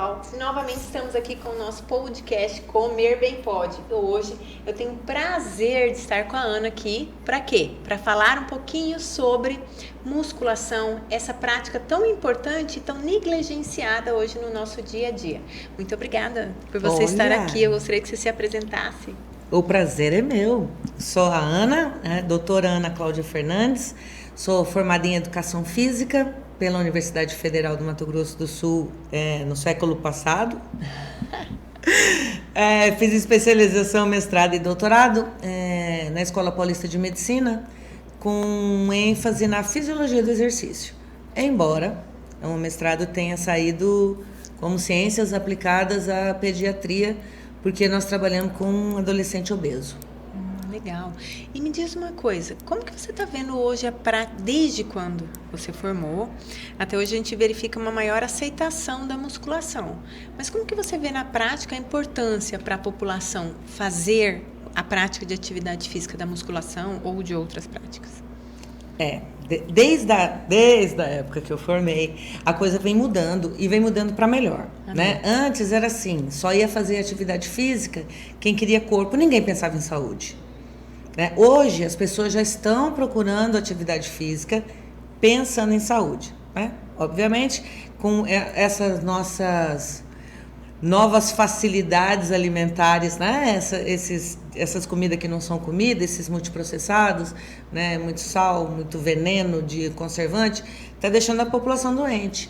pessoal, novamente estamos aqui com o nosso podcast Comer Bem Pode. Hoje eu tenho o prazer de estar com a Ana aqui, para quê? Para falar um pouquinho sobre musculação, essa prática tão importante e tão negligenciada hoje no nosso dia a dia. Muito obrigada por você estar aqui, eu gostaria que você se apresentasse. O prazer é meu. Sou a Ana, doutora Ana Cláudia Fernandes, sou formada em Educação Física pela Universidade Federal do Mato Grosso do Sul no século passado. Fiz especialização, mestrado e doutorado na Escola Paulista de Medicina, com ênfase na fisiologia do exercício. Embora o mestrado tenha saído como ciências aplicadas à pediatria, porque nós trabalhamos com um adolescente obeso. Legal. E me diz uma coisa, como que você está vendo hoje desde quando você formou, até hoje a gente verifica uma maior aceitação da musculação. Mas como que você vê na prática a importância para a população fazer a prática de atividade física da musculação ou de outras práticas? Desde a época que eu formei, a coisa vem mudando e vem mudando para melhor, né? Antes era assim, só ia fazer atividade física quem queria corpo, ninguém pensava em saúde. Né? Hoje, as pessoas já estão procurando atividade física pensando em saúde. Né? Obviamente, com essas nossas novas facilidades alimentares, né? Essas comidas que não são comida, esses multiprocessados, né? Muito sal, muito veneno de conservante, está deixando a população doente.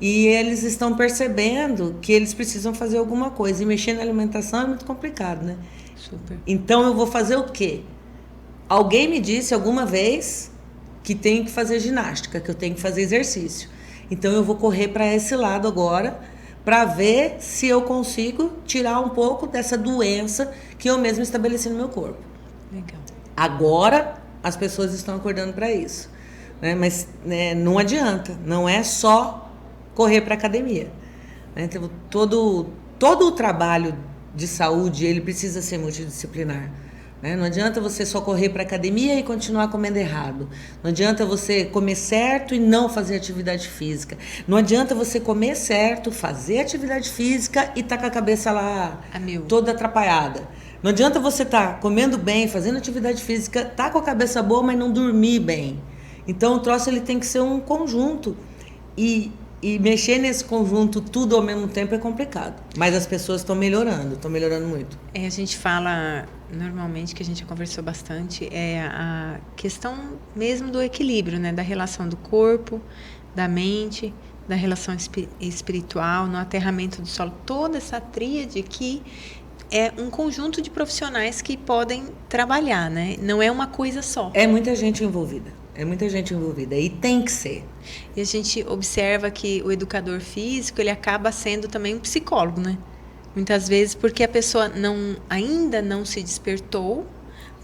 E eles estão percebendo que eles precisam fazer alguma coisa. E mexer na alimentação é muito complicado, né? Super. Então eu vou fazer o quê? Alguém me disse alguma vez que tenho que fazer ginástica, que eu tenho que fazer exercício. Então eu vou correr para esse lado agora, para ver se eu consigo tirar um pouco dessa doença que eu mesmo estabeleci no meu corpo. Legal. Agora as pessoas estão acordando para isso, né? Mas não adianta, não é só correr para academia. Né? Então, todo o trabalho de saúde ele precisa ser multidisciplinar. Né? Não adianta você só correr para academia e continuar comendo errado. Não adianta você comer certo e não fazer atividade física. Não adianta você comer certo, fazer atividade física e estar com a cabeça lá toda atrapalhada. Não adianta você estar comendo bem, fazendo atividade física, estar com a cabeça boa, mas não dormir bem. Então o troço ele tem que ser um conjunto. E mexer nesse conjunto tudo ao mesmo tempo é complicado. Mas as pessoas estão melhorando muito. A gente fala, normalmente, que a gente já conversou bastante, é a questão mesmo do equilíbrio, né? Da relação do corpo, da mente, da relação espiritual, no aterramento do solo. Toda essa tríade que é um conjunto de profissionais que podem trabalhar, né? Não é uma coisa só. É muita gente envolvida. E tem que ser. E a gente observa que o educador físico, ele acaba sendo também um psicólogo, né? Muitas vezes porque a pessoa ainda não se despertou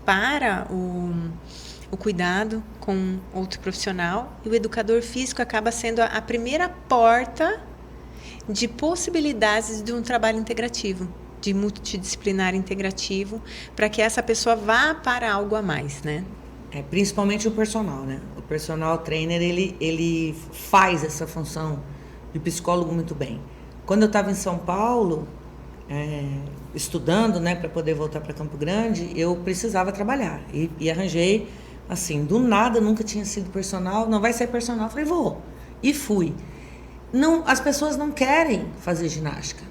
para o cuidado com outro profissional. E o educador físico acaba sendo a primeira porta de possibilidades de um trabalho integrativo, de multidisciplinar integrativo, para que essa pessoa vá para algo a mais, né? Principalmente o personal, né? O personal trainer, ele faz essa função de psicólogo muito bem. Quando eu estava em São Paulo, estudando, né, para poder voltar para Campo Grande, eu precisava trabalhar. E arranjei, assim, do nada, nunca tinha sido personal, não vai ser personal. Falei, vou. E fui. As pessoas não querem fazer ginástica.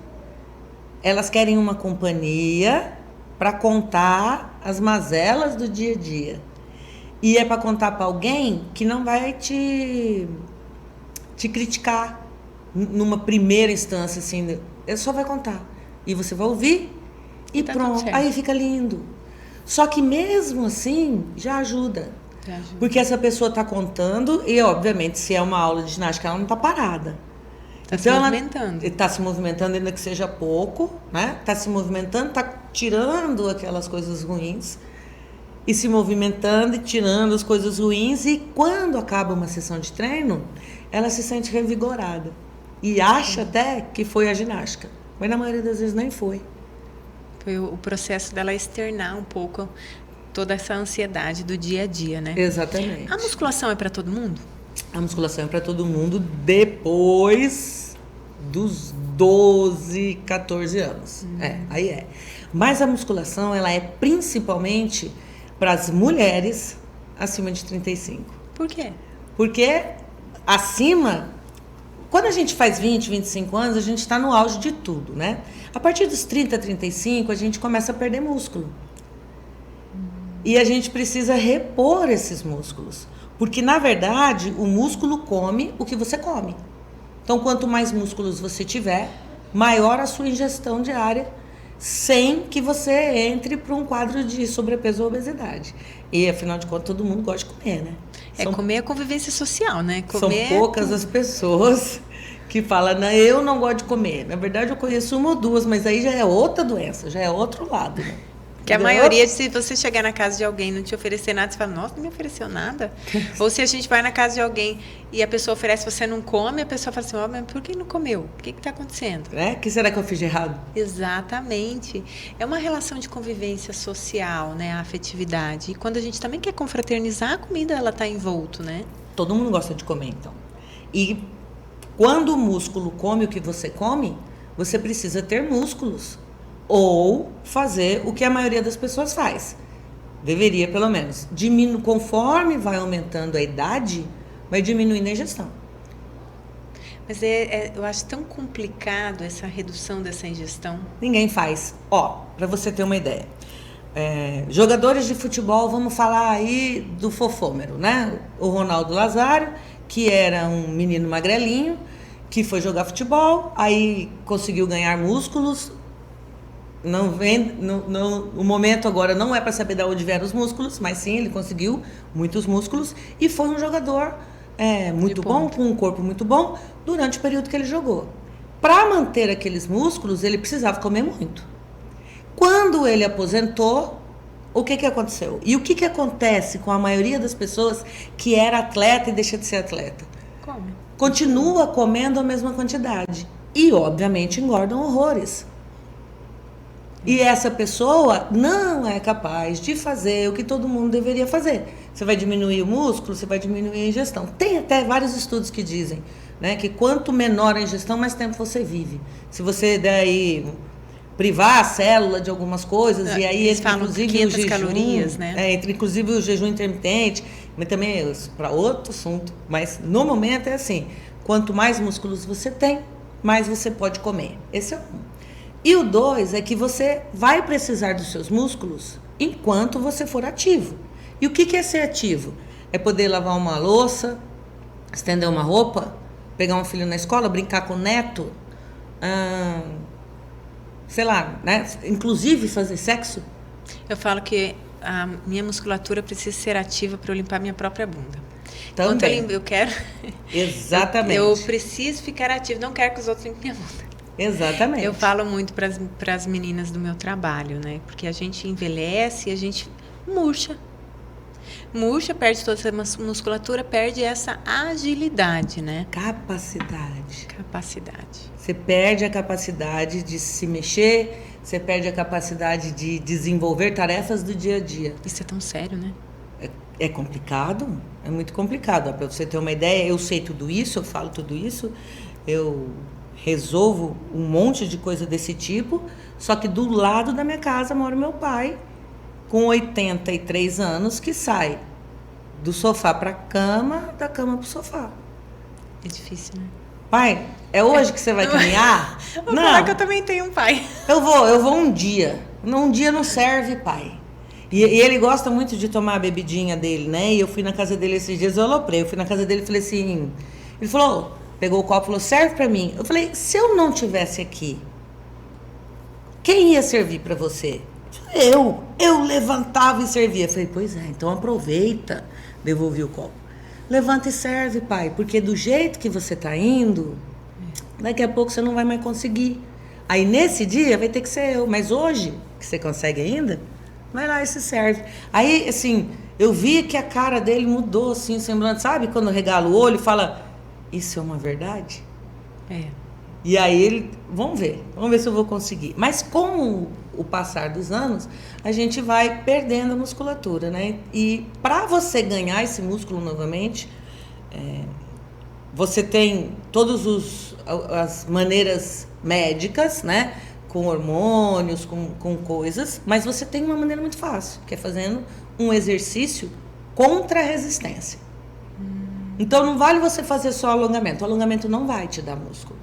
Elas querem uma companhia para contar as mazelas do dia a dia. E é para contar para alguém que não vai te criticar numa primeira instância, assim, ele só vai contar. E você vai ouvir e pronto. Aí fica lindo. Só que mesmo assim, já ajuda. Porque essa pessoa está contando e, obviamente, se é uma aula de ginástica, ela não está parada. Está se movimentando. Está se movimentando, ainda que seja pouco, né? Está se movimentando, está tirando aquelas coisas ruins. E se movimentando e tirando as coisas ruins. E quando acaba uma sessão de treino, ela se sente revigorada. E acha até que foi a ginástica. Mas na maioria das vezes nem foi. Foi o processo dela externar um pouco toda essa ansiedade do dia a dia, né? Exatamente. A musculação é para todo mundo? A musculação é para todo mundo depois dos 12, 14 anos. Aí é. Mas a musculação, ela é principalmente para as mulheres acima de 35. Por quê? Porque acima, quando a gente faz 20, 25 anos, a gente está no auge de tudo, né? A partir dos 30, 35, a gente começa a perder músculo. E a gente precisa repor esses músculos. Porque, na verdade, o músculo come o que você come. Então, quanto mais músculos você tiver, maior a sua ingestão diária, sem que você entre para um quadro de sobrepeso ou obesidade. E, afinal de contas, todo mundo gosta de comer, né? Comer é convivência social, né? Comer são poucas as pessoas que falam, não, eu não gosto de comer. Na verdade, eu conheço uma ou duas, mas aí já é outra doença, já é outro lado, né? Que a maioria, se você chegar na casa de alguém e não te oferecer nada, você fala, nossa, não me ofereceu nada. Ou se a gente vai na casa de alguém e a pessoa oferece, você não come, a pessoa fala assim, mas por que não comeu? O que está acontecendo? O que será que eu fiz de errado? Exatamente. É uma relação de convivência social, né? A afetividade. E quando a gente também quer confraternizar, a comida, ela está envolto, né? Todo mundo gosta de comer, então. E quando o músculo come o que você come, você precisa ter músculos. Ou fazer o que a maioria das pessoas faz. Deveria, pelo menos. Conforme vai aumentando a idade, vai diminuindo a ingestão. Mas eu acho tão complicado essa redução dessa ingestão. Ninguém faz. Para você ter uma ideia. Jogadores de futebol, vamos falar aí do fofômero, né? O Ronaldo Nazário, que era um menino magrelinho, que foi jogar futebol, aí conseguiu ganhar músculos. O momento agora não é para saber de onde vieram os músculos, mas sim, ele conseguiu muitos músculos e foi um jogador muito bom, com um corpo muito bom, durante o período que ele jogou. Para manter aqueles músculos, ele precisava comer muito. Quando ele aposentou, o que aconteceu? E o que acontece com a maioria das pessoas que era atleta e deixa de ser atleta? Come. Continua comendo a mesma quantidade. E, obviamente, engordam horrores. E essa pessoa não é capaz de fazer o que todo mundo deveria fazer. Você vai diminuir o músculo, você vai diminuir a ingestão. Tem até vários estudos que dizem, né, que quanto menor a ingestão, mais tempo você vive. Se você daí privar a célula de algumas coisas, e aí eles falam inclusive 500 o jejum, calorias, né? Inclusive o jejum intermitente, mas também é para outro assunto. Mas no momento é assim, quanto mais músculos você tem, mais você pode comer. Esse é um. E o 2 é que você vai precisar dos seus músculos enquanto você for ativo. E o que é ser ativo? É poder lavar uma louça, estender uma roupa, pegar um filho na escola, brincar com o neto, sei lá, né? Inclusive fazer sexo. Eu falo que a minha musculatura precisa ser ativa para eu limpar minha própria bunda. Também. Eu quero... Exatamente. Eu preciso ficar ativa, não quero que os outros limpem minha bunda. Exatamente. Eu falo muito para as meninas do meu trabalho, né? Porque a gente envelhece e a gente murcha. Murcha, perde toda essa musculatura, perde essa agilidade, né? Capacidade. Você perde a capacidade de se mexer, você perde a capacidade de desenvolver tarefas do dia a dia. Isso é tão sério, né? É complicado, é muito complicado. Para você ter uma ideia, eu sei tudo isso, eu falo tudo isso, eu resolvo um monte de coisa desse tipo, só que do lado da minha casa mora meu pai, com 83 anos, que sai do sofá para a cama, da cama para o sofá. É difícil, né? Pai, é hoje que você vai caminhar? Vou falar que eu também tenho um pai. Eu vou um dia. Um dia não serve, pai. E ele gosta muito de tomar a bebidinha dele, né? E eu fui na casa dele esses dias, eu aloprei. Eu fui na casa dele e falei assim... Ele falou, pegou o copo e falou, serve pra mim. Eu falei, se eu não tivesse aqui, quem ia servir pra você? Eu levantava e servia. Eu falei, pois é, então aproveita. Devolvi o copo. Levanta e serve, pai, porque do jeito que você tá indo, daqui a pouco você não vai mais conseguir. Aí nesse dia vai ter que ser eu, mas hoje, que você consegue ainda, vai lá e se serve. Aí, assim, eu vi que a cara dele mudou, assim, o semblante, sabe? Quando regala o olho e fala, isso é uma verdade? É. E aí ele, vamos ver se eu vou conseguir. Mas com o passar dos anos, a gente vai perdendo a musculatura, né? E para você ganhar esse músculo novamente, você tem todas as maneiras médicas, né? Com hormônios, com coisas, mas você tem uma maneira muito fácil, que é fazendo um exercício contra a resistência. Então não vale você fazer só alongamento. O alongamento não vai te dar músculo.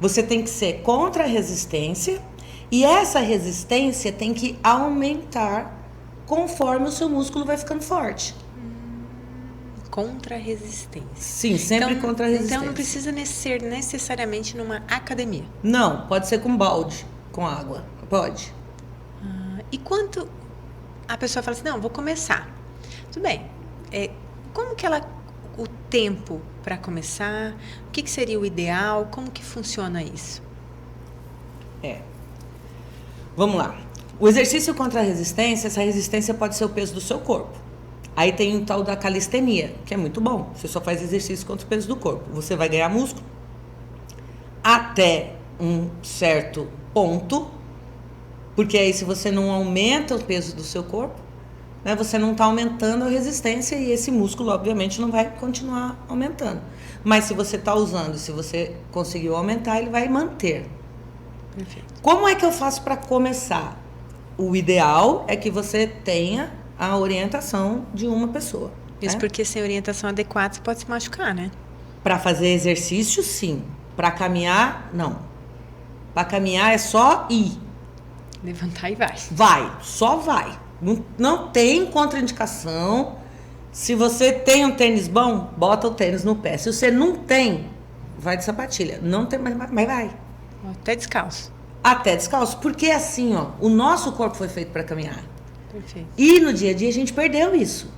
Você tem que ser contra a resistência e essa resistência tem que aumentar conforme o seu músculo vai ficando forte. Contra a resistência. Sim, sempre então, contra a resistência. Então não precisa ser necessariamente numa academia. Não, pode ser com balde, com água. Pode. E quanto a pessoa fala assim, não, vou começar. Tudo bem. Como que o tempo para começar? O que seria o ideal? Como que funciona isso? Vamos lá. O exercício contra a resistência, essa resistência pode ser o peso do seu corpo. Aí tem o tal da calistenia, que é muito bom. Você só faz exercício contra o peso do corpo. Você vai ganhar músculo até um certo ponto, porque aí se você não aumenta o peso do seu corpo, né, você não está aumentando a resistência e esse músculo, obviamente, não vai continuar aumentando. Mas se você está usando, se você conseguiu aumentar, ele vai manter. Perfeito. Como é que eu faço para começar? O ideal é que você tenha a orientação de uma pessoa. Isso, né? porque sem orientação adequada você pode se machucar, né? Para fazer exercício, sim. Para caminhar, não. Para caminhar é só ir. Levantar e vai. Vai, só vai. Não tem contraindicação. Se você tem um tênis bom, bota o tênis no pé. Se você não tem, vai de sapatilha. Não tem, mas vai. Até descalço. Até descalço. Porque assim, ó, o nosso corpo foi feito para caminhar. Perfeito. E no dia a dia a gente perdeu isso.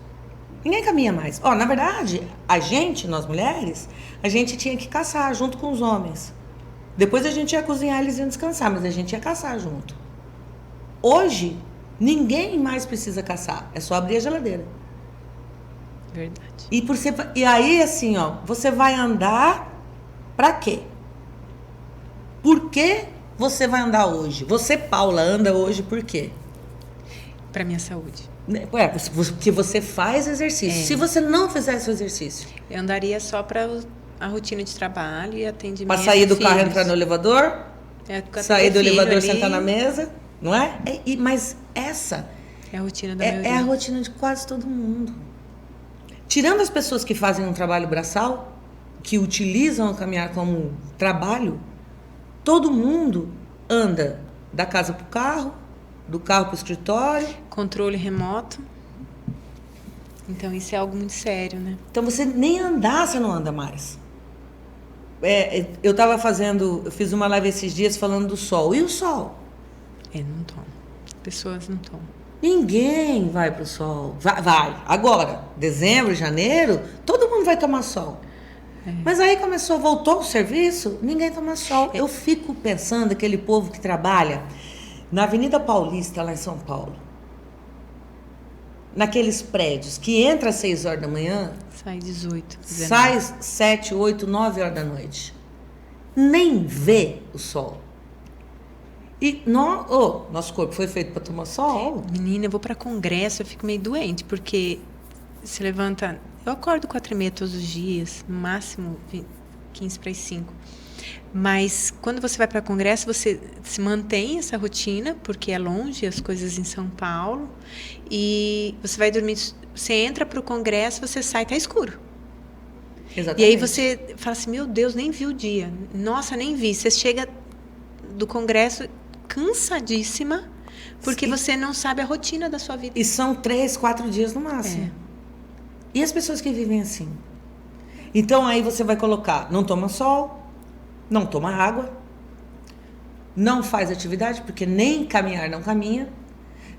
Ninguém caminha mais. Na verdade, nós mulheres, a gente tinha que caçar junto com os homens. Depois a gente ia cozinhar, eles iam descansar, mas a gente ia caçar junto. Hoje, ninguém mais precisa caçar. É só abrir a geladeira. Verdade. E aí, assim, ó, você vai andar pra quê? Por que você vai andar hoje? Você, Paula, anda hoje por quê? Para minha saúde. Porque você faz exercício. Se você não fizesse o exercício... Eu andaria só para a rotina de trabalho e atendimento. Para sair do carro, entrar no elevador, sair do elevador, ali, sentar na mesa, não é? Mas essa é a rotina da maioria. É a rotina de quase todo mundo. Tirando as pessoas que fazem um trabalho braçal, que utilizam o caminhar como trabalho, todo mundo anda da casa para o carro, do carro para o escritório. Controle remoto. Então, isso é algo muito sério, né? Então, você nem andar, você não anda mais. Eu fiz uma live esses dias falando do sol. E o sol? Não toma. Pessoas não tomam. Ninguém vai pro sol. Vai. Agora, dezembro, janeiro, todo mundo vai tomar sol. Mas aí voltou o serviço, ninguém toma sol. Eu fico pensando, aquele povo que trabalha na Avenida Paulista, lá em São Paulo, naqueles prédios, que entra às 6 horas da manhã, sai 18, 19. Sai 7, 8, 9 horas da noite. Nem vê o sol. E nosso corpo foi feito para tomar sol. Menina, eu vou para congresso, eu fico meio doente, porque se levanta... Eu acordo 4h30 todos os dias, no máximo 15 para as 5. Mas quando você vai para congresso, você se mantém essa rotina, porque é longe as coisas em São Paulo, e você vai dormir, você entra para o congresso, você sai, tá escuro. Exatamente. E aí você fala assim, meu Deus, nem vi o dia. Nossa, nem vi. Você chega do congresso cansadíssima, porque você não sabe a rotina da sua vida. E são 3, 4 dias no máximo. E as pessoas que vivem assim? Então aí você vai colocar, não toma sol, não toma água, não faz atividade, porque nem caminhar não caminha.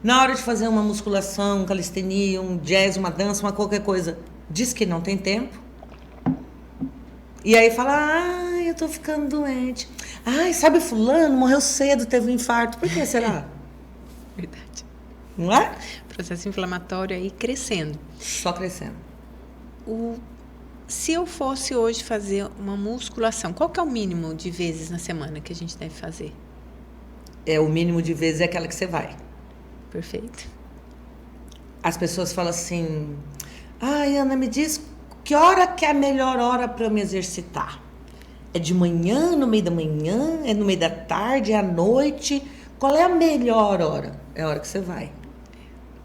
Na hora de fazer uma musculação, um calistenia, um jazz, uma dança, uma qualquer coisa, diz que não tem tempo. E aí fala, eu tô ficando doente. Sabe fulano, morreu cedo, teve um infarto. Por que será? Verdade. Não é? Processo inflamatório aí crescendo. Só crescendo. Se eu fosse hoje fazer uma musculação, qual que é o mínimo de vezes na semana que a gente deve fazer? O mínimo de vezes é aquela que você vai. Perfeito. As pessoas falam assim, Ana, me diz que hora que é a melhor hora para eu me exercitar? É de manhã, no meio da manhã, é no meio da tarde, é à noite? Qual é a melhor hora? É a hora que você vai.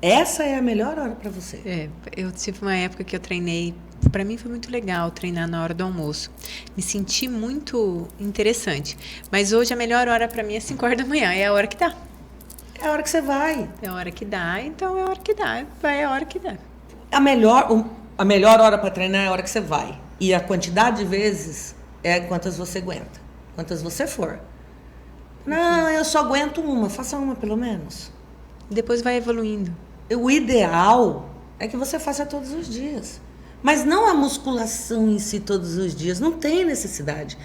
Essa é a melhor hora para você. Eu tive uma época que eu treinei. Para mim foi muito legal treinar na hora do almoço. Me senti muito interessante. Mas hoje a melhor hora para mim é 5 horas da manhã. É a hora que dá. É a hora que você vai. É a hora que dá, então é a hora que dá. Vai a hora que dá. A melhor hora para treinar é a hora que você vai. E a quantidade de vezes é quantas você aguenta. Quantas você for. Não, eu só aguento uma. Faça uma pelo menos. Depois vai evoluindo. O ideal é que você faça todos os dias. Mas não a musculação em si todos os dias. Não tem necessidade.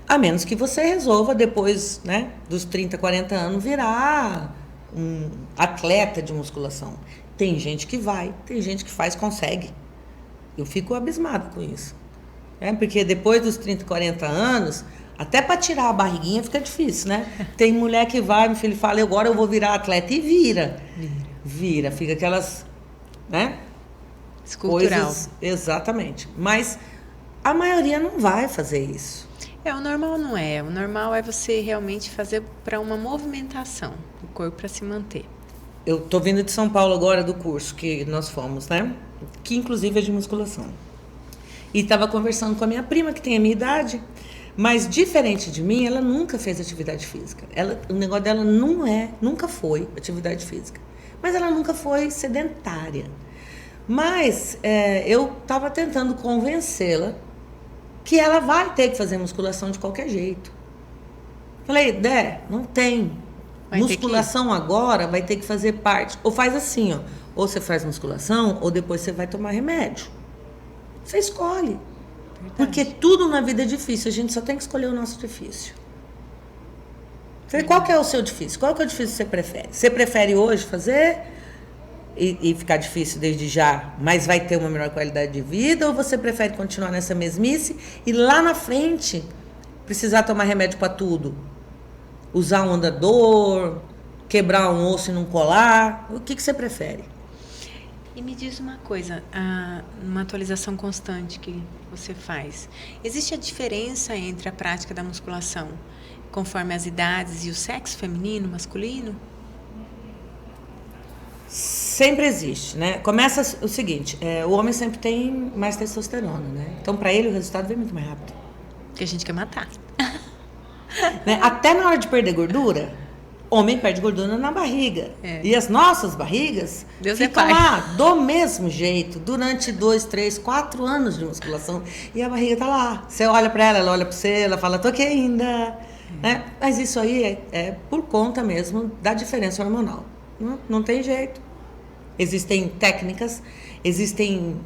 A menos que você resolva depois, né, dos 30, 40 anos virar um atleta de musculação. Tem gente que vai, tem gente que faz, consegue. Eu fico abismado com isso. Porque depois dos 30, 40 anos, até para tirar a barriguinha fica difícil, né? Tem mulher que vai, meu filho fala, agora eu vou virar atleta, e vira, fica aquelas, né? Escultural. Coisas, exatamente. Mas a maioria não vai fazer isso. O normal não é. O normal é você realmente fazer para uma movimentação do corpo para se manter. Eu tô vindo de São Paulo agora do curso que nós fomos, né? Que inclusive é de musculação. E estava conversando com a minha prima, que tem a minha idade, mas diferente de mim, ela nunca fez atividade física. O negócio dela nunca foi atividade física. Mas ela nunca foi sedentária. Mas eu estava tentando convencê-la que ela vai ter que fazer musculação de qualquer jeito. Falei, não tem. Musculação agora vai ter que fazer parte. Ou faz assim, ó. Ou você faz musculação, ou depois você vai tomar remédio. Você escolhe. Verdade. Porque tudo na vida é difícil. A gente só tem que escolher o nosso difícil. Qual que é o seu difícil? Qual que é o difícil que você prefere? Você prefere hoje fazer e ficar difícil desde já, mas vai ter uma melhor qualidade de vida? Ou você prefere continuar nessa mesmice e lá na frente precisar tomar remédio para tudo? Usar um andador, quebrar um osso e não colar? O que você prefere? E me diz uma coisa, uma atualização constante que você faz. Existe a diferença entre a prática da musculação conforme as idades e o sexo feminino, masculino? Sempre existe, né? Começa o seguinte, o homem sempre tem mais testosterona, né? Então, para ele, o resultado vem muito mais rápido. Porque a gente quer matar. Né? Até na hora de perder gordura, homem perde gordura na barriga. E as nossas barrigas ficam lá do mesmo jeito durante 2, 3, 4 anos de musculação. E a barriga tá lá. Você olha para ela, ela olha para você, ela fala, tô aqui ainda. Né? Mas isso aí é por conta mesmo da diferença hormonal. Não tem jeito. Existem técnicas, existem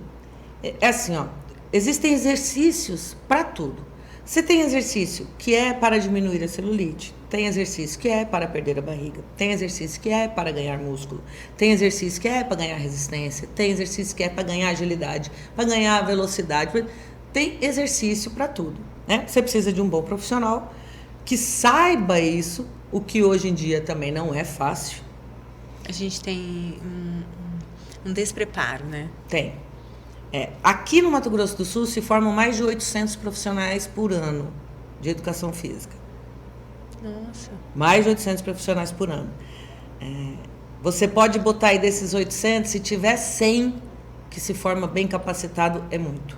exercícios para tudo. Você tem exercício que é para diminuir a celulite, tem exercício que é para perder a barriga, tem exercício que é para ganhar músculo, tem exercício que é para ganhar resistência, tem exercício que é para ganhar agilidade, para ganhar velocidade. Tem exercício para tudo, né? Você precisa de um bom profissional que saiba isso, o que hoje em dia também não é fácil. A gente tem um despreparo, né? Tem. Aqui no Mato Grosso do Sul se formam mais de 800 profissionais por ano de educação física. Nossa. Mais de 800 profissionais por ano. Você pode botar aí desses 800, se tiver 100 que se forma bem capacitado, é muito.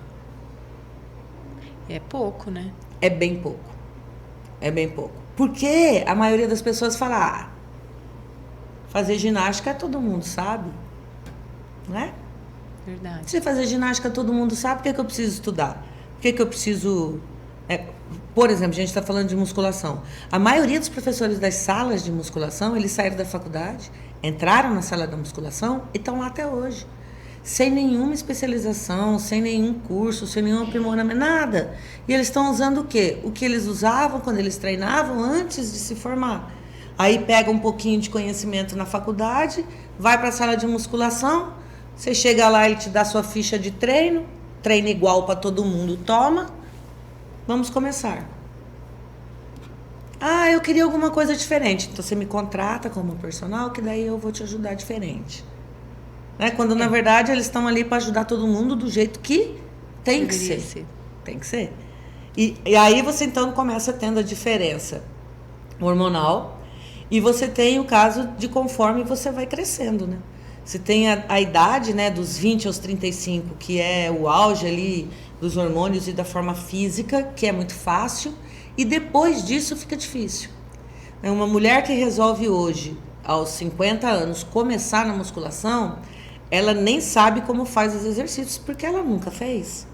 É pouco, né? É bem pouco. É bem pouco. Porque a maioria das pessoas fala, fazer ginástica todo mundo sabe. Não é? Verdade. Se fazer ginástica todo mundo sabe, por que eu preciso estudar? Por que eu preciso... Por exemplo, a gente está falando de musculação. A maioria dos professores das salas de musculação, eles saíram da faculdade, entraram na sala da musculação e estão lá até hoje. Sem nenhuma especialização, sem nenhum curso, sem nenhum aprimoramento, nada. E eles estão usando o quê? O que eles usavam quando eles treinavam antes de se formar. Aí pega um pouquinho de conhecimento na faculdade, vai para a sala de musculação, você chega lá, ele te dá sua ficha de treino, treino igual para todo mundo, toma, vamos começar. Eu queria alguma coisa diferente. Então você me contrata como personal, que daí eu vou te ajudar diferente. Né? Quando na verdade eles estão ali para ajudar todo mundo do jeito que tem que ser. Tem que ser. E aí você então começa tendo a diferença hormonal e você tem o caso de conforme você vai crescendo, né? Você tem a idade, né, dos 20 aos 35, que é o auge ali dos hormônios e da forma física, que é muito fácil, e depois disso fica difícil. Uma mulher que resolve hoje, aos 50 anos, começar na musculação, ela nem sabe como faz os exercícios, porque ela nunca fez,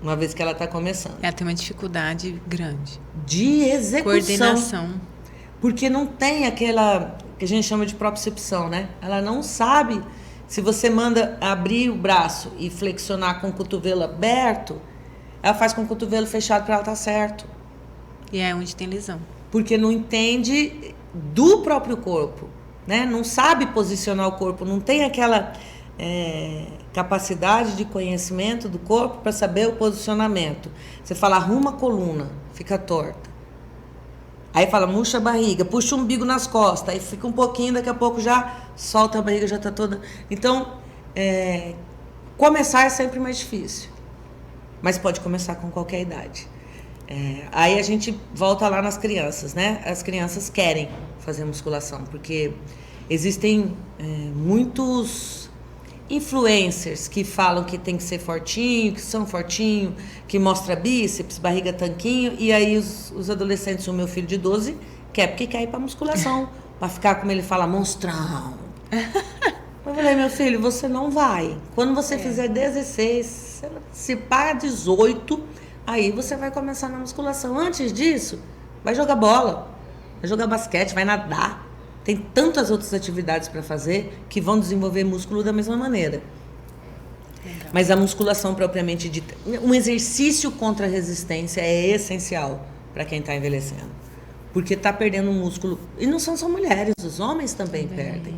uma vez que ela está começando. Ela tem uma dificuldade grande. De execução. Coordenação. Porque não tem aquela que a gente chama de propriocepção, né? Ela não sabe, se você manda abrir o braço e flexionar com o cotovelo aberto, ela faz com o cotovelo fechado para ela estar certo. E é onde tem lesão. Porque não entende do próprio corpo, né? Não sabe posicionar o corpo, não tem aquela capacidade de conhecimento do corpo para saber o posicionamento. Você fala, arruma a coluna, fica torta. Aí fala, murcha a barriga, puxa o umbigo nas costas, aí fica um pouquinho, daqui a pouco já solta a barriga, já está toda... Então, começar é sempre mais difícil, mas pode começar com qualquer idade. Aí a gente volta lá nas crianças, né? As crianças querem fazer musculação, porque existem muitos influencers que falam que tem que ser fortinho, que são fortinho, que mostra bíceps, barriga tanquinho, e aí os adolescentes, o meu filho de 12, quer porque quer ir pra musculação, pra ficar, como ele fala, monstrão. Eu falei, meu filho, você não vai. Quando você fizer 16, se paga 18, aí você vai começar na musculação. Antes disso, vai jogar bola, vai jogar basquete, vai nadar. Tem tantas outras atividades para fazer que vão desenvolver músculo da mesma maneira. Legal. Mas a musculação propriamente dita, um exercício contra a resistência é essencial para quem está envelhecendo. Porque está perdendo músculo. E não são só mulheres, os homens também perdem.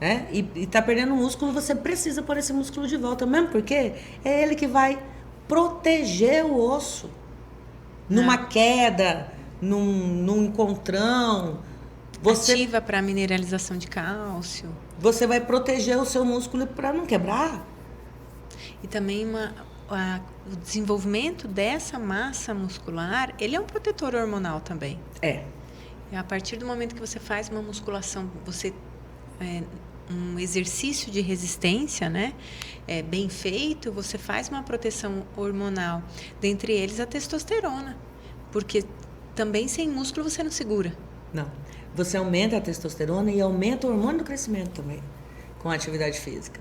Né? E está perdendo músculo, você precisa pôr esse músculo de volta. Mesmo porque é ele que vai proteger o osso. Numa queda, num encontrão. Ativa para mineralização de cálcio. Você vai proteger o seu músculo para não quebrar. E também o desenvolvimento dessa massa muscular, ele é um protetor hormonal também. E a partir do momento que você faz uma musculação, um exercício de resistência, né, bem feito, você faz uma proteção hormonal. Dentre eles a testosterona, porque também sem músculo você não segura. Não. Você aumenta a testosterona e aumenta o hormônio do crescimento também, com a atividade física.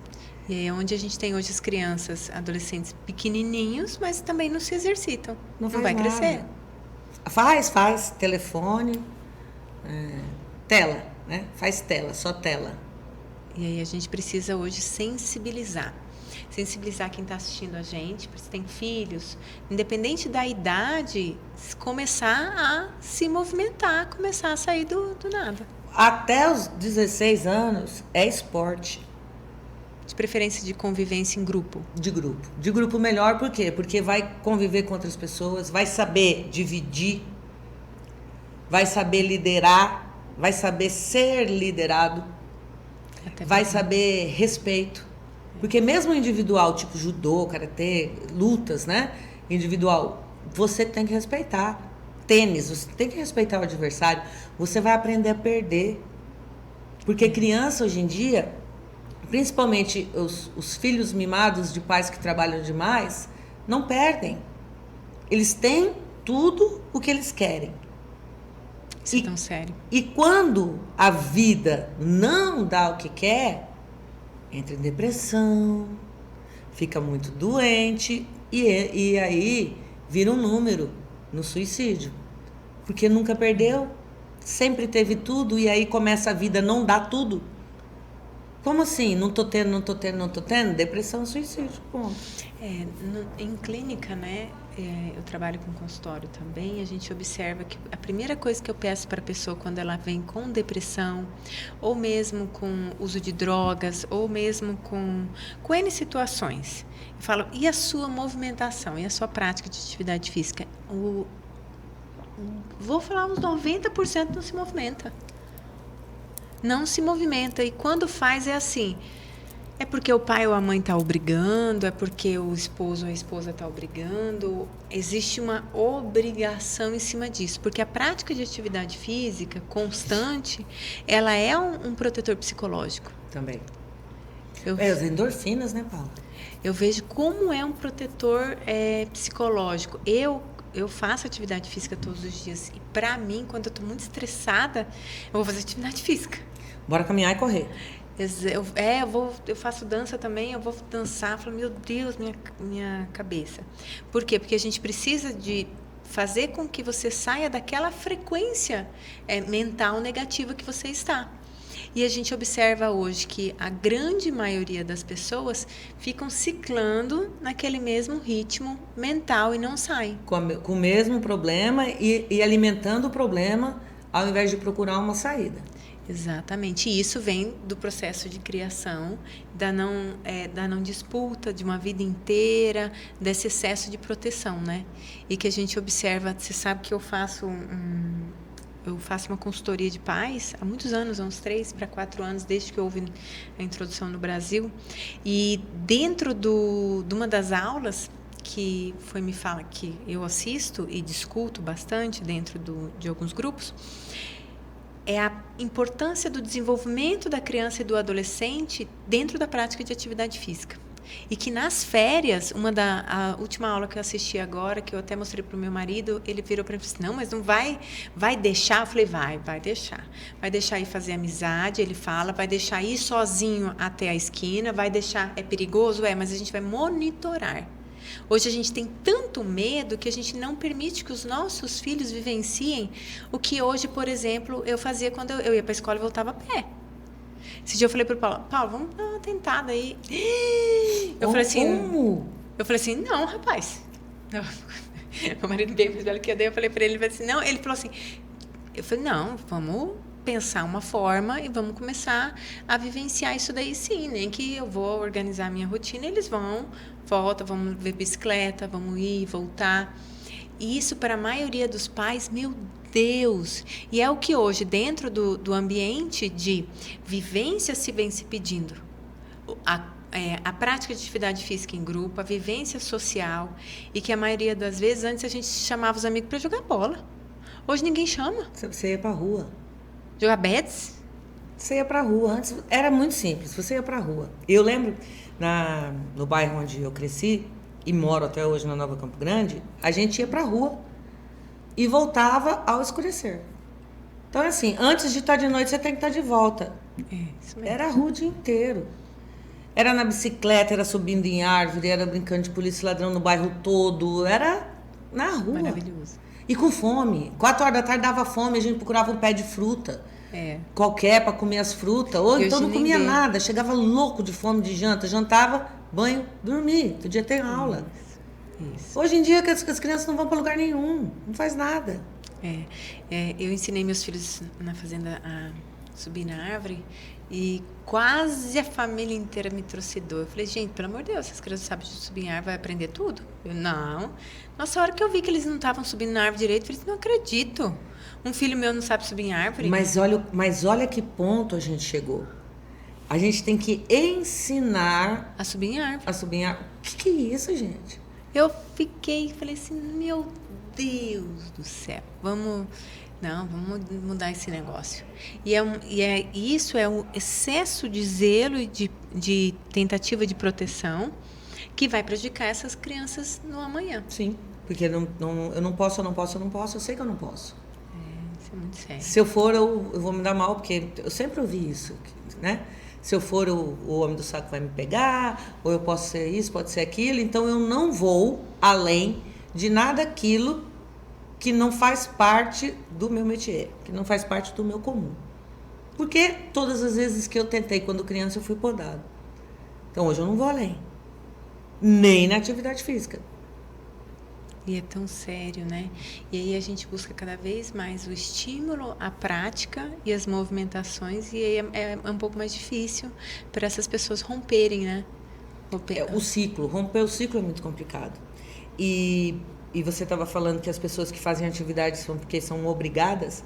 E é onde a gente tem hoje as crianças, adolescentes pequenininhos, mas também não se exercitam. Não vai nada. Crescer. Faz. Telefone, tela, né? Faz tela, só tela. E aí a gente precisa hoje sensibilizar. Sensibilizar quem está assistindo a gente, se tem filhos, independente da idade, começar a se movimentar, começar a sair do nada. Até os 16 anos é esporte. De preferência de convivência em grupo. De grupo. De grupo melhor, por quê? Porque vai conviver com outras pessoas, vai saber dividir, vai saber liderar, vai saber ser liderado, vai saber respeito. Porque mesmo individual, tipo judô, karatê, lutas, né? Individual, você tem que respeitar. Tênis, você tem que respeitar o adversário. Você vai aprender a perder. Porque criança, hoje em dia, principalmente os filhos mimados de pais que trabalham demais, não perdem. Eles têm tudo o que eles querem. Isso é tão sério. E quando a vida não dá o que quer, entra em depressão, fica muito doente e aí vira um número no suicídio. Porque nunca perdeu, sempre teve tudo e aí começa a vida não dá tudo. Como assim? Não tô tendo. Depressão, suicídio, ponto. Em clínica, né? Eu trabalho com consultório também, a gente observa que a primeira coisa que eu peço para a pessoa quando ela vem com depressão, ou mesmo com uso de drogas, ou mesmo com N situações, eu falo, e a sua movimentação, e a sua prática de atividade física? Vou falar, uns 90% não se movimenta. Não se movimenta, e quando faz é assim, É porque o pai ou a mãe está obrigando, é porque o esposo ou a esposa está obrigando. Existe uma obrigação em cima disso, porque a prática de atividade física constante, ela é um protetor psicológico. Também. Eu, As endorfinas, né, Paula? eu vejo como é um protetor psicológico. Eu faço atividade física todos os dias. E para mim, quando eu estou muito estressada, eu vou fazer atividade física. Bora caminhar e correr. Eu faço dança também, eu vou dançar, falo, meu Deus, minha cabeça. Por quê? Porque a gente precisa de fazer com que você saia daquela frequência mental negativa que você está. E a gente observa hoje que a grande maioria das pessoas ficam ciclando naquele mesmo ritmo mental e não saem. Com o mesmo problema e alimentando o problema ao invés de procurar uma saída. Exatamente. E isso vem do processo de criação, da não disputa de uma vida inteira, desse excesso de proteção, né? E que a gente observa, você sabe que eu faço uma consultoria de pais há muitos anos, há uns 3 para 4 anos, desde que houve a introdução no Brasil. E dentro de uma das aulas que me fala que eu assisto e discuto bastante dentro de alguns grupos, é a importância do desenvolvimento da criança e do adolescente dentro da prática de atividade física. E que nas férias, a última aula que eu assisti agora, que eu até mostrei para o meu marido, ele virou para mim e disse, não, mas não vai deixar? Eu falei, vai deixar. Vai deixar ir fazer amizade, ele fala, vai deixar ir sozinho até a esquina, vai deixar, é perigoso? Mas a gente vai monitorar. Hoje a gente tem tanto medo que a gente não permite que os nossos filhos vivenciem o que hoje, por exemplo, eu fazia quando eu ia para a escola e voltava a pé. Esse dia eu falei para o Paulo, vamos dar uma tentada aí. Eu falei assim, não, rapaz. Não. Meu marido bem mais velho que eu dei, eu falei para ele, ele falou assim, não, ele falou assim, eu falei, não, vamos pensar uma forma e vamos começar a vivenciar isso daí sim, nem que eu vou organizar a minha rotina, eles voltam, vamos ver bicicleta, vamos ir, voltar. E isso para a maioria dos pais, meu Deus! E é o que hoje, dentro do ambiente de vivência se vem se pedindo. A prática de atividade física em grupo, a vivência social, e que a maioria das vezes, antes a gente chamava os amigos para jogar bola. Hoje ninguém chama. Você ia pra rua. Jogar bets? Você ia pra rua. Antes era muito simples, você ia pra rua. Eu lembro, no bairro onde eu cresci, e moro até hoje na Nova Campo Grande, a gente ia pra rua e voltava ao escurecer. Então, assim, antes de estar de noite, você tem que estar de volta. Isso mesmo. Era a rua o dia inteiro. Era na bicicleta, era subindo em árvore, era brincando de polícia e ladrão no bairro todo. Era na rua. Maravilhoso. E com fome. 4 horas da tarde dava fome, a gente procurava um pé de fruta. Qualquer para comer as frutas. Ou então não comia nada. Chegava louco de fome de janta. Jantava, banho, dormir. Podia ter aula. Isso. Hoje em dia as crianças não vão para lugar nenhum. Não faz nada. Eu ensinei meus filhos na fazenda a subir na árvore e quase a família inteira me trucidou. Eu falei, gente, pelo amor de Deus, se as crianças sabem subir em árvore, vai aprender tudo? Eu, não. Nossa, a hora que eu vi que eles não estavam subindo na árvore direito, eu falei, não acredito. Um filho meu não sabe subir em árvore. Mas olha que ponto a gente chegou. A gente tem que ensinar... A subir em árvore. O que é isso, gente? Eu falei assim, meu Deus do céu, vamos mudar esse negócio. Isso é um excesso de zelo e de tentativa de proteção que vai prejudicar essas crianças no amanhã. Sim, porque eu não posso, eu sei que eu não posso. Isso é muito sério. Se eu for, eu vou me dar mal, porque eu sempre ouvi isso, né? Se eu for, o homem do saco vai me pegar, ou eu posso ser isso, pode ser aquilo, então eu não vou além de nada aquilo que não faz parte do meu métier, que não faz parte do meu comum. Porque todas as vezes que eu tentei, quando criança, eu fui podado. Então hoje eu não vou além. Nem na atividade física. E é tão sério, né? E aí a gente busca cada vez mais o estímulo, a prática e as movimentações, e aí é um pouco mais difícil para essas pessoas romperem, né? Romper o ciclo é muito complicado. E você estava falando que as pessoas que fazem atividades são porque são obrigadas,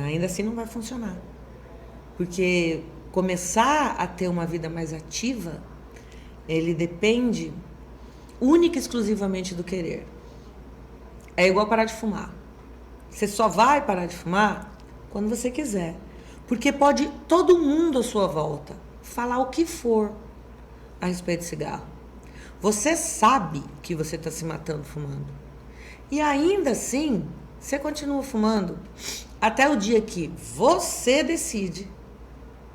ainda assim não vai funcionar. Porque começar a ter uma vida mais ativa, ele depende única e exclusivamente do querer. É igual parar de fumar. Você só vai parar de fumar quando você quiser. Porque pode todo mundo à sua volta falar o que for a respeito de cigarro. Você sabe que você está se matando fumando. E ainda assim, você continua fumando até o dia que você decide.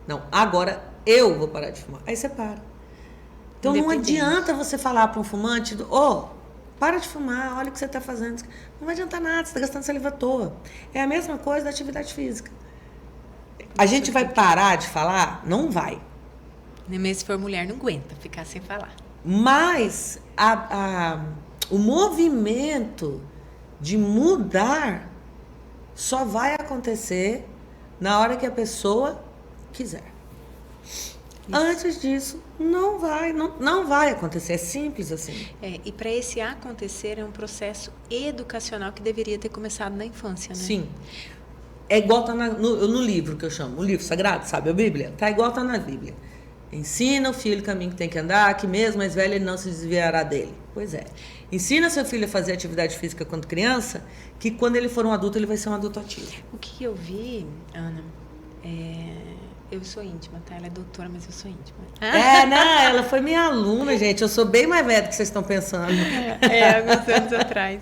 Não, agora eu vou parar de fumar. Aí você para. Então não adianta você falar para um fumante, para de fumar, olha o que você está fazendo. Não vai adiantar nada, você está gastando saliva à toa. É a mesma coisa da atividade física. A gente vai parar de falar? Não vai. Nem mesmo se for mulher, não aguenta ficar sem falar. Mas o movimento de mudar só vai acontecer na hora que a pessoa quiser. Isso. Antes disso, não vai acontecer. É simples assim. E para esse acontecer, é um processo educacional que deveria ter começado na infância, né? Sim. É igual tá no livro que eu chamo, o livro sagrado, sabe? A Bíblia. Tá igual tá na Bíblia. Ensina o filho o caminho que tem que andar, que mesmo mais velho ele não se desviará dele. Pois é. Ensina seu filho a fazer atividade física quando criança, que quando ele for um adulto, ele vai ser um adulto ativo. O que eu vi, Ana, eu sou íntima, tá? Ela é doutora, mas eu sou íntima. Não, ela foi minha aluna, gente. Eu sou bem mais velha do que vocês estão pensando. Alguns anos atrás.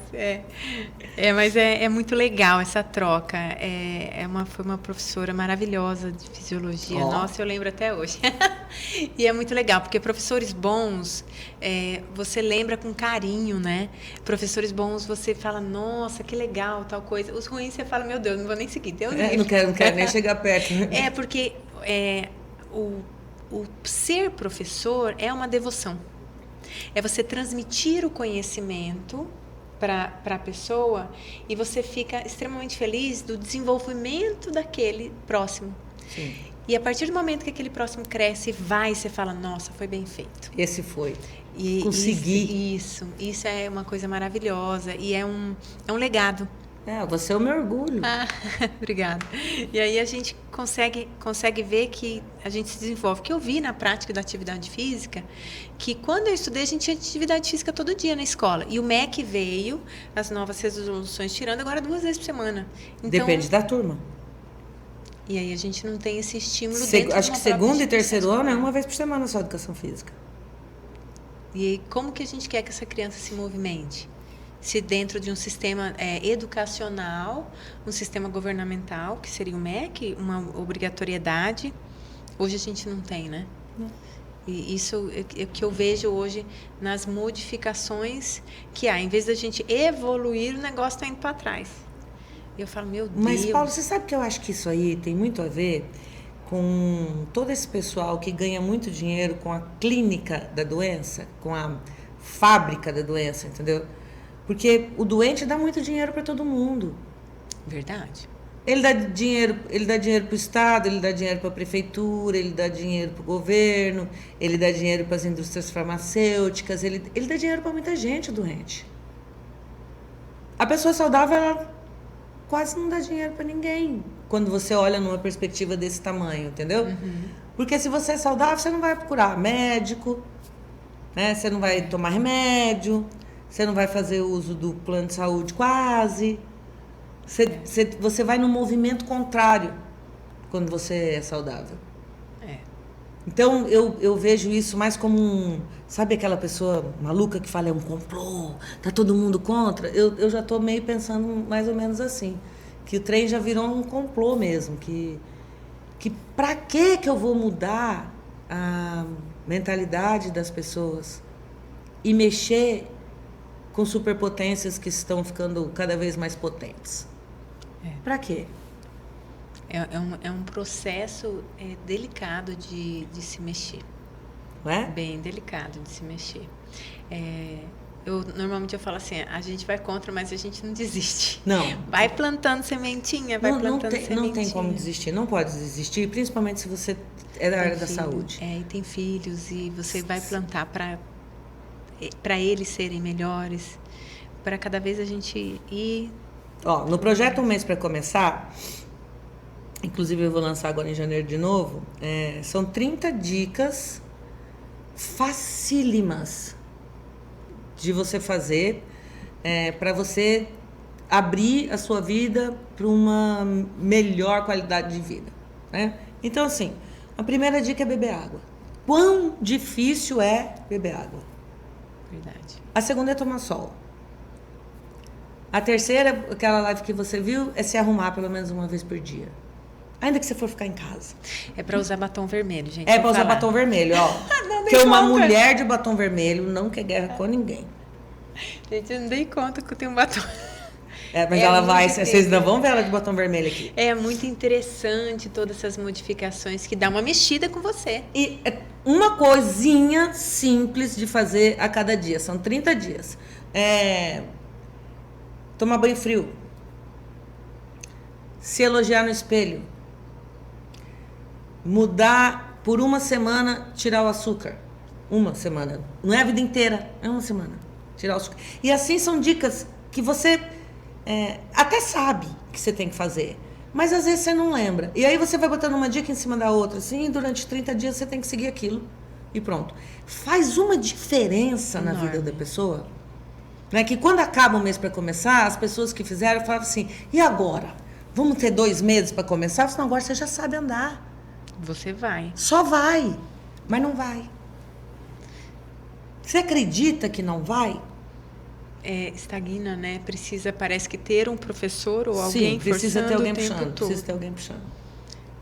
Mas é muito legal essa troca. Foi uma professora maravilhosa de fisiologia. Nossa, eu lembro até hoje. E é muito legal, porque professores bons, você lembra com carinho, né? Professores bons, você fala, nossa, que legal, tal coisa. Os ruins, você fala, meu Deus, não vou nem seguir. Deus não quero nem chegar perto. Né? Porque o ser professor é uma devoção. É você transmitir o conhecimento para a pessoa e você fica extremamente feliz do desenvolvimento daquele próximo. Sim. E a partir do momento que aquele próximo cresce e vai, você fala, nossa, foi bem feito. Esse foi. Consegui. Isso é uma coisa maravilhosa e é um legado. Você é o meu orgulho. Obrigada. E aí a gente consegue ver que a gente se desenvolve. Que eu vi na prática da atividade física, que quando eu estudei, a gente tinha atividade física todo dia na escola. E o MEC veio, as novas resoluções tirando, agora 2 vezes por semana. Então, depende da turma. E aí a gente não tem esse estímulo dentro acho que segundo e terceiro ano é 1 vez por semana só educação física. E aí, como que a gente quer que essa criança se movimente? Se dentro de um sistema educacional, um sistema governamental, que seria o MEC, uma obrigatoriedade, hoje a gente não tem, né? E isso é o que eu vejo hoje nas modificações que há. Em vez da gente evoluir, o negócio está indo para trás. Eu falo, meu Deus... Mas, Paulo, você sabe que eu acho que isso aí tem muito a ver com todo esse pessoal que ganha muito dinheiro com a clínica da doença, com a fábrica da doença, entendeu? Porque o doente dá muito dinheiro para todo mundo. Verdade. Ele dá dinheiro para o Estado, ele dá dinheiro para a prefeitura, ele dá dinheiro para o governo, ele dá dinheiro para as indústrias farmacêuticas, ele dá dinheiro para muita gente doente. A pessoa saudável, ela quase não dá dinheiro para ninguém, quando você olha numa perspectiva desse tamanho, entendeu? Uhum. Porque se você é saudável, você não vai procurar médico, né? Você não vai tomar remédio, você não vai fazer uso do plano de saúde quase. Você vai no movimento contrário quando você é saudável. Então, eu vejo isso mais como sabe aquela pessoa maluca que fala é um complô, tá todo mundo contra? Eu já estou meio pensando mais ou menos assim, que o trem já virou um complô mesmo, que para que eu vou mudar a mentalidade das pessoas e mexer com superpotências que estão ficando cada vez mais potentes? Para quê? É um processo delicado de se mexer. Não é? Bem delicado de se mexer. Normalmente eu falo assim, a gente vai contra, mas a gente não desiste. Não. Vai plantando sementinha, sementinha. Não tem como desistir, não pode desistir, principalmente se você é da área da saúde. E tem filhos, e você vai plantar para eles serem melhores, para cada vez a gente ir... No projeto Um Mês para Começar, inclusive eu vou lançar agora em janeiro de novo, são 30 dicas facílimas de você fazer para você abrir a sua vida para uma melhor qualidade de vida, né? Então, assim, a primeira dica é beber água. Quão difícil é beber água? Verdade. A segunda é tomar sol. A terceira, aquela live que você viu, é se arrumar pelo menos uma vez por dia. Ainda que você for ficar em casa. É para usar batom vermelho, gente. É para usar batom vermelho, ó. Porque uma mulher de batom vermelho não quer guerra com ninguém. Gente, eu não dei conta que eu tenho um batom. Mas ela vai, vocês ainda vão ver ela de batom vermelho aqui. É muito interessante todas essas modificações que dá uma mexida com você. E uma coisinha simples de fazer a cada dia, são 30 dias. Tomar banho frio. Se elogiar no espelho. Mudar por uma semana, tirar o açúcar. Uma semana. Não é a vida inteira, é uma semana. Tirar o açúcar. E assim são dicas que você até sabe que você tem que fazer. Mas às vezes você não lembra. E aí você vai botando uma dica em cima da outra, assim, e durante 30 dias você tem que seguir aquilo. E pronto. Faz uma diferença na vida da pessoa. Né? Que quando acaba o mês para começar, as pessoas que fizeram falavam assim, e agora? Vamos ter 2 meses para começar? Senão agora você já sabe andar. Você vai. Só vai, mas não vai. Você acredita que não vai? Estagna, né? Parece que ter um professor ou alguém precisa ter alguém puxando. Precisa ter alguém puxando.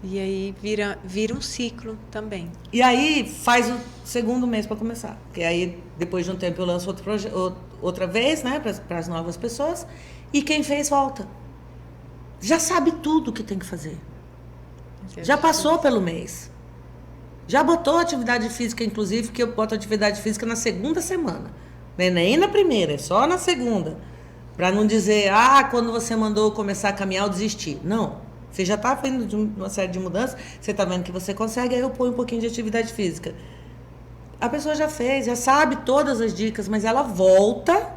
E aí vira um ciclo também. E aí faz o segundo mês para começar. Porque aí, depois de um tempo, eu lanço outra vez, né? Para as novas pessoas. E quem fez, volta. Já sabe tudo o que tem que fazer. Já passou pelo mês. Já botou atividade física, inclusive, que eu boto atividade física na segunda semana. Nem na primeira, é só na segunda. Para não dizer, quando você mandou começar a caminhar, eu desisti. Não. Você já está fazendo uma série de mudanças, você está vendo que você consegue, aí eu ponho um pouquinho de atividade física. A pessoa já fez, já sabe todas as dicas, mas ela volta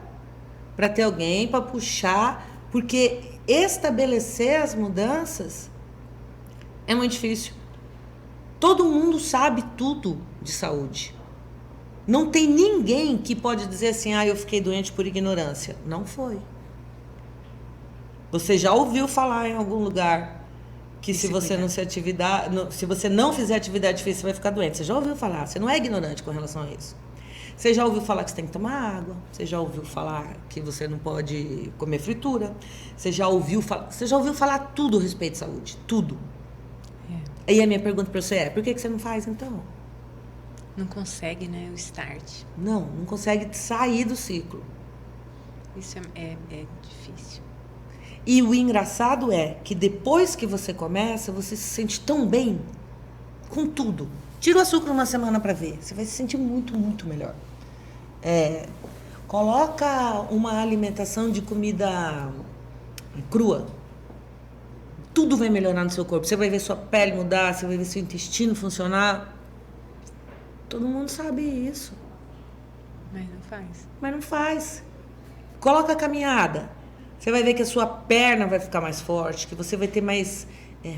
para ter alguém para puxar, porque estabelecer as mudanças é muito difícil. Todo mundo sabe tudo de saúde. Não tem ninguém que pode dizer assim, eu fiquei doente por ignorância. Não foi. Você já ouviu falar em algum lugar que se você não fizer atividade física, você vai ficar doente. Você já ouviu falar. Você não é ignorante com relação a isso. Você já ouviu falar que você tem que tomar água. Você já ouviu falar que você não pode comer fritura. Você já ouviu falar tudo a respeito de saúde. Tudo. E a minha pergunta para você por que você não faz, então? Não consegue, né? O start. Não consegue sair do ciclo. Isso é difícil. E o engraçado é que depois que você começa, você se sente tão bem com tudo. Tira o açúcar uma semana para ver. Você vai se sentir muito, muito melhor. Coloca uma alimentação de comida crua. Tudo vai melhorar no seu corpo. Você vai ver sua pele mudar, você vai ver seu intestino funcionar. Todo mundo sabe isso. Mas não faz. Coloca a caminhada. Você vai ver que a sua perna vai ficar mais forte, que você vai ter mais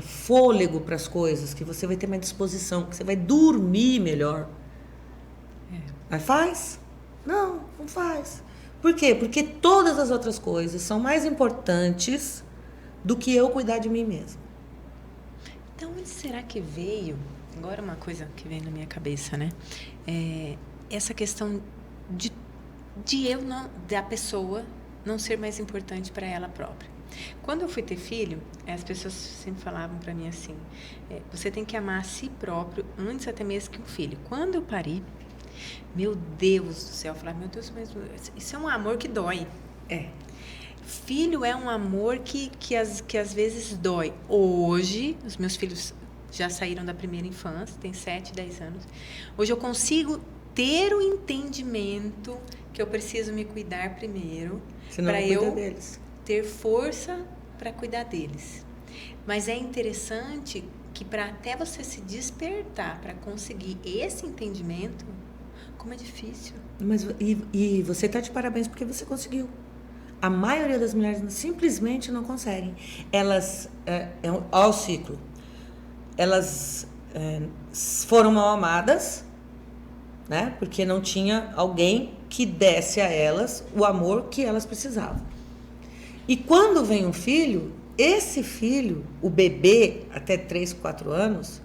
fôlego para as coisas, que você vai ter mais disposição, que você vai dormir melhor. Mas faz? Não faz. Por quê? Porque todas as outras coisas são mais importantes do que eu cuidar de mim mesma. Então, onde será que veio? Agora uma coisa que vem na minha cabeça, né? Essa questão da pessoa não ser mais importante para ela própria. Quando eu fui ter filho, as pessoas sempre falavam para mim assim, você tem que amar a si próprio antes até mesmo que o filho. Quando eu parei, meu Deus do céu, eu falava, meu Deus, mas isso é um amor que dói. Filho é um amor que às vezes dói. Hoje, os meus filhos já saíram da primeira infância, tem 7, 10 anos. Hoje eu consigo ter o entendimento que eu preciso me cuidar primeiro para eu ter força para cuidar deles. Mas é interessante que para até você se despertar para conseguir esse entendimento, como é difícil. Mas e você está de parabéns porque você conseguiu. A maioria das mulheres simplesmente não conseguem. Elas olha o ciclo. elas foram mal amadas, né? Porque não tinha alguém que desse a elas o amor que elas precisavam. E quando vem um filho, esse filho, o bebê até 3, 4 anos,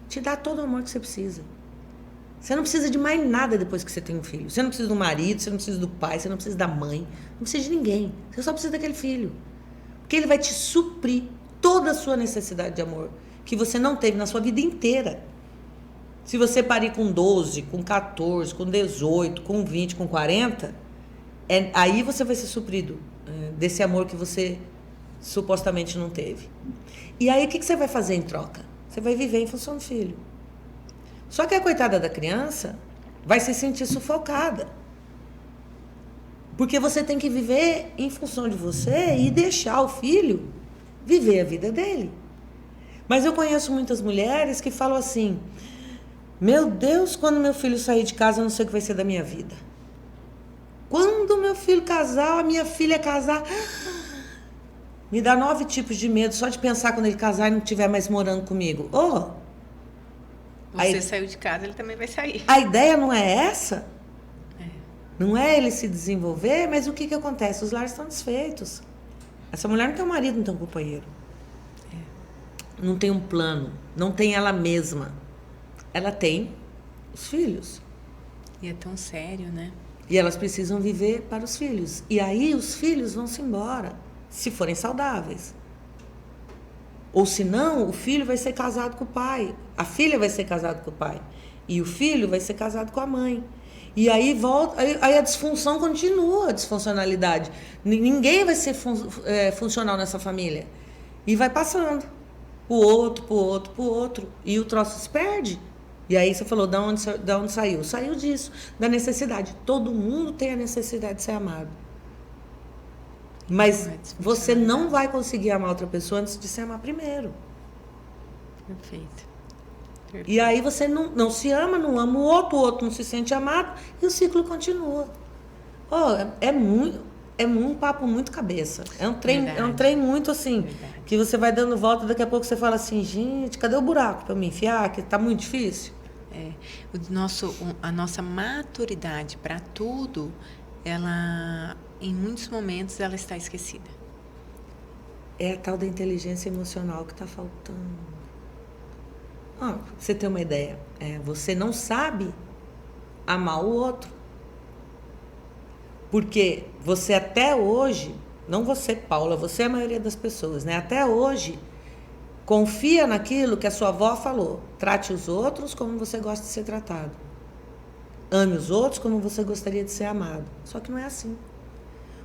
te dá todo o amor que você precisa. Você não precisa de mais nada depois que você tem um filho. Você não precisa do marido, você não precisa do pai, você não precisa da mãe, não precisa de ninguém. Você só precisa daquele filho. Porque ele vai te suprir toda a sua necessidade de amor que você não teve na sua vida inteira. Se você parir com 12, com 14, com 18, com 20, com 40, aí você vai ser suprido desse amor que você supostamente não teve. E aí o que você vai fazer em troca? Você vai viver em função do filho. Só que a coitada da criança vai se sentir sufocada. Porque você tem que viver em função de você e deixar o filho viver a vida dele. Mas eu conheço muitas mulheres que falam assim: meu Deus, quando meu filho sair de casa, eu não sei o que vai ser da minha vida. Quando meu filho casar, a minha filha casar, me dá 9 tipos de medo só de pensar quando ele casar e não estiver mais morando comigo. Você saiu de casa, ele também vai sair. A ideia não é essa? Não é ele se desenvolver, mas o que acontece? Os lares estão desfeitos. Essa mulher não tem um marido, não tem um companheiro. Não tem um plano, não tem ela mesma. Ela tem os filhos. E é tão sério, né? E elas precisam viver para os filhos. E aí os filhos vão se embora, se forem saudáveis. Ou senão, o filho vai ser casado com o pai. A filha vai ser casada com o pai. E o filho vai ser casado com a mãe. E aí volta, aí a disfunção continua, a disfuncionalidade. Ninguém vai ser funcional nessa família. E vai passando. O outro, pro outro, pro outro. E o troço se perde. E aí você falou, da onde saiu? Saiu disso, da necessidade. Todo mundo tem a necessidade de ser amado. Mas você não vai conseguir amar outra pessoa antes de se amar primeiro. Perfeito. E aí você não se ama, não ama o outro não se sente amado e o ciclo continua. É um papo muito cabeça. É um trem muito assim, que você vai dando volta, daqui a pouco você fala assim, gente, cadê o buraco para me enfiar? Que tá muito difícil. A nossa maturidade para tudo, ela, em muitos momentos, ela está esquecida. É a tal da inteligência emocional que está faltando. Pra você ter uma ideia, você não sabe amar o outro. Porque você até hoje, não você, Paula, você é a maioria das pessoas, né? Até hoje, confia naquilo que a sua avó falou. Trate os outros como você gosta de ser tratado. Ame os outros como você gostaria de ser amado. Só que não é assim.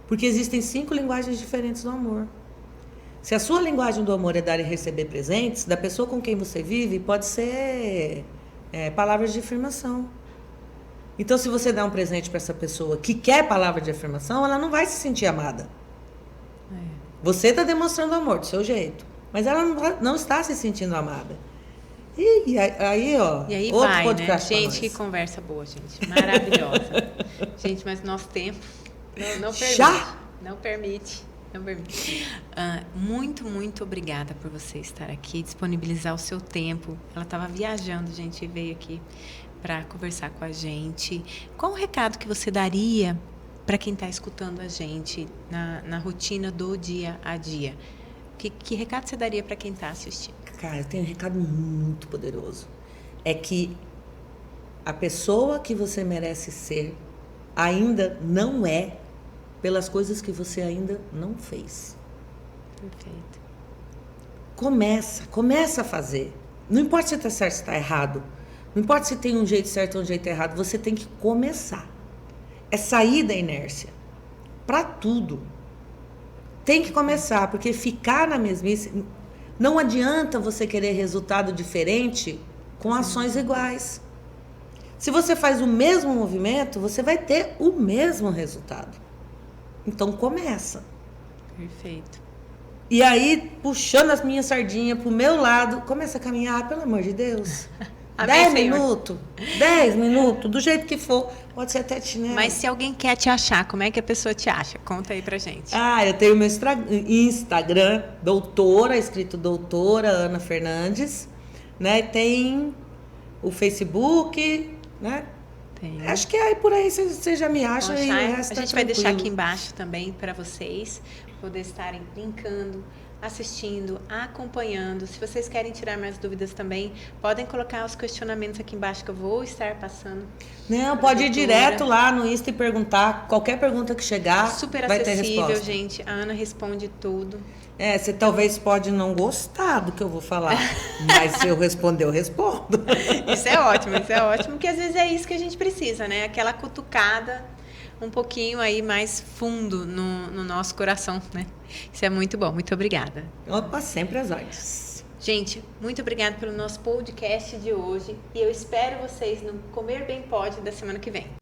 Porque existem 5 linguagens diferentes do amor. Se a sua linguagem do amor é dar e receber presentes, da pessoa com quem você vive, pode ser palavras de afirmação. Então, se você dá um presente para essa pessoa que quer palavra de afirmação, ela não vai se sentir amada. Você está demonstrando amor do seu jeito, mas ela não está se sentindo amada. E aí, outro vai, podcast, né? Gente, que conversa boa, gente. Maravilhosa. Gente, mas nosso tempo não permite. Já? Não permite. Muito, muito obrigada por você estar aqui, disponibilizar o seu tempo. Ela estava viajando, gente, e veio aqui para conversar com a gente. Qual o recado que você daria para quem está escutando a gente na rotina do dia a dia? Que recado você daria para quem está assistindo? Cara, eu tenho um recado muito poderoso. É que a pessoa que você merece ser ainda não é pelas coisas que você ainda não fez. Perfeito. Começa a fazer. Não importa se está certo ou se está errado. Não importa se tem um jeito certo ou um jeito errado. Você tem que começar. É sair da inércia. Para tudo. Tem que começar, porque ficar na mesmice... Não adianta você querer resultado diferente com ações iguais. Se você faz o mesmo movimento, você vai ter o mesmo resultado. Então começa. Perfeito. E aí, puxando as minhas sardinhas pro meu lado, começa a caminhar, pelo amor de Deus. 10 minutos, do jeito que for. Pode ser até chinelo. Mas se alguém quer te achar, como é que a pessoa te acha? Conta aí pra gente. Eu tenho meu Instagram, doutora, escrito doutora Ana Fernandes. né? Tem o Facebook, né? Tem. Acho que aí por aí você já me acha e o resto a gente vai deixar aqui embaixo também para vocês poder estarem brincando, assistindo, acompanhando. Se vocês querem tirar mais dúvidas também, podem colocar os questionamentos aqui embaixo que eu vou estar passando. Não, pode ir direto lá no Insta e perguntar. Qualquer pergunta que chegar, super vai ter acessível, resposta. Gente. A Ana responde tudo. Você talvez pode não gostar do que eu vou falar, mas se eu responder, eu respondo. Isso é ótimo, porque às vezes é isso que a gente precisa, né? Aquela cutucada um pouquinho aí mais fundo no nosso coração, né? Isso é muito bom, muito obrigada. Opa, sempre às ordens. Gente, muito obrigada pelo nosso podcast de hoje e eu espero vocês no Comer Bem Pode da semana que vem.